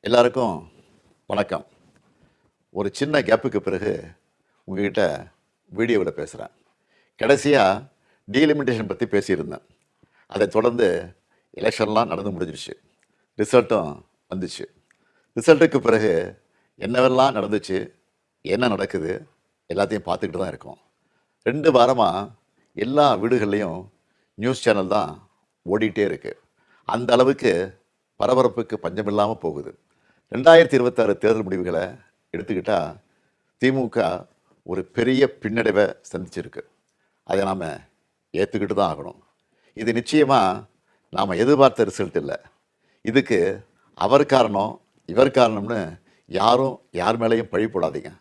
எல்லாருக்கும் வணக்கம். ஒரு சின்ன கேப்புக்கு பிறகு உங்ககிட்ட வீடியோவில் பேசுகிறேன். கடைசியாக டீலிமிட்டேஷன் பற்றி பேசியிருந்தேன். அதை தொடர்ந்து எலெக்ஷன்லாம் நடந்து முடிஞ்சிருச்சு. ரிசல்ட்டும் வந்துச்சு. ரிசல்ட்டுக்கு பிறகு என்னவெல்லாம் நடந்துச்சு, என்ன நடக்குது எல்லாத்தையும் பார்த்துக்கிட்டு தான் இருக்கோம். 2 வாரமாக எல்லா வீடுகள்லேயும் நியூஸ் சேனல் தான் ஓடிட்டே இருக்குது. அந்த அளவுக்கு பரபரப்புக்கு பஞ்சமில்லாமல் போகுது. 2026 தேர்தல் முடிவுகளை எடுத்துக்கிட்டால் திமுக ஒரு பெரிய பின்னடைவை சந்திச்சிருக்கு. அதை நாம் ஏற்றுக்கிட்டு தான் ஆகணும். இது நிச்சயமாக நாம் எதிர்பார்த்த ரிசல்ட் இல்லை. இதுக்கு அவர் காரணம் இவர் காரணம்னு யாரும் யார் மேலேயும் பழி போடாதீங்க.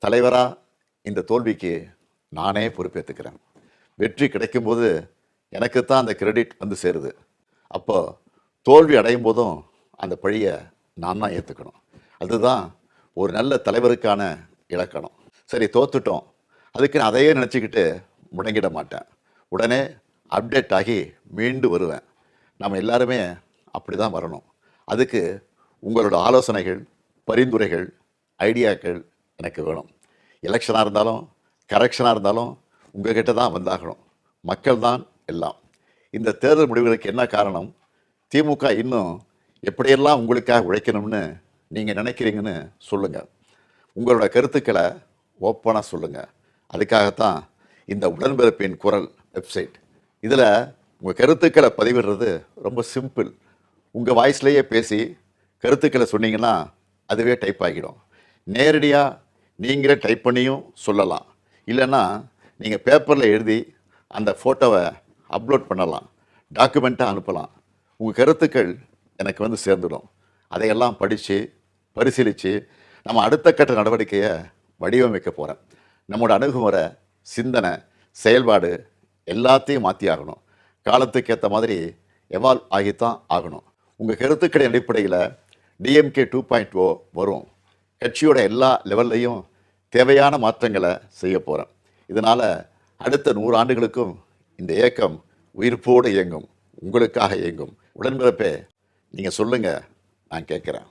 தலைவராக இந்த தோல்விக்கு நானே பொறுப்பேற்றுக்கிறேன். வெற்றி கிடைக்கும்போது எனக்கு தான் அந்த கிரெடிட் வந்து சேருது. அப்போ தோல்வி அடையும் போதும் அந்த பழியை நான் தான் ஏற்றுக்கணும். அதுதான் ஒரு நல்ல தலைவருக்கான இலக்கணம். சரி, தோத்துட்டோம், அதுக்கு நான் அதையே நினச்சிக்கிட்டு முடங்கிட மாட்டேன். உடனே அப்டேட் ஆகி மீண்டு வருவேன். நம்ம எல்லாருமே அப்படி தான் வரணும். அதுக்கு உங்களோட ஆலோசனைகள், பரிந்துரைகள், ஐடியாக்கள் எனக்கு வேணும். எலெக்ஷனாக இருந்தாலும் கரெக்ஷனாக இருந்தாலும் உங்கள்கிட்ட தான் வந்தாகணும். மக்கள் தான் எல்லாம். இந்த தேர்தல் முடிவுகளுக்கு என்ன காரணம்? திமுக இன்னும் எப்படியெல்லாம் உங்களுக்காக உழைக்கணும்னு நீங்கள் நினைக்கிறீங்கன்னு சொல்லுங்கள். உங்களோட கருத்துக்களை ஓப்பனாக சொல்லுங்கள். அதுக்காகத்தான் இந்த உடன்பிறப்பின் குரல் வெப்சைட். இதில் உங்கள் கருத்துக்களை பதிவிடுறது ரொம்ப சிம்பிள். உங்கள் வாய்ஸ்லேயே பேசி கருத்துக்களை சொன்னீங்கன்னா அதுவே டைப் ஆகிடும். நேரடியாக நீங்களே டைப் பண்ணியும் சொல்லலாம். இல்லைன்னா நீங்கள் பேப்பரில் எழுதி அந்த ஃபோட்டோவை அப்லோட் பண்ணலாம், டாக்குமெண்ட்டாக அனுப்பலாம். உங்கள் கருத்துக்கள் எனக்கு வந்து சேர்ந்துடும். அதையெல்லாம் படித்து பரிசீலித்து நம்ம அடுத்த கட்ட நடவடிக்கையை வடிவமைக்க போகிறேன். நம்மளோட அணுகுமுறை, சிந்தனை, செயல்பாடு எல்லாத்தையும் மாற்றி ஆகணும். காலத்துக்கு ஏற்ற மாதிரி எவால்வ் ஆகித்தான் ஆகணும். உங்கள் கருத்துக்களின் அடிப்படையில் டிஎம்கே 2.0 வரும். கட்சியோட எல்லா லெவல்லையும் தேவையான மாற்றங்களை செய்ய போகிறேன். இதனால் அடுத்த 100 ஆண்டுகளுக்கும் இந்த இயக்கம் உயிர்ப்போடு இயங்கும், உங்களுக்காக இயங்கும். உடன்பிறப்பே, நீங்கள் சொல்லுங்கள், நான் கேட்குறேன்.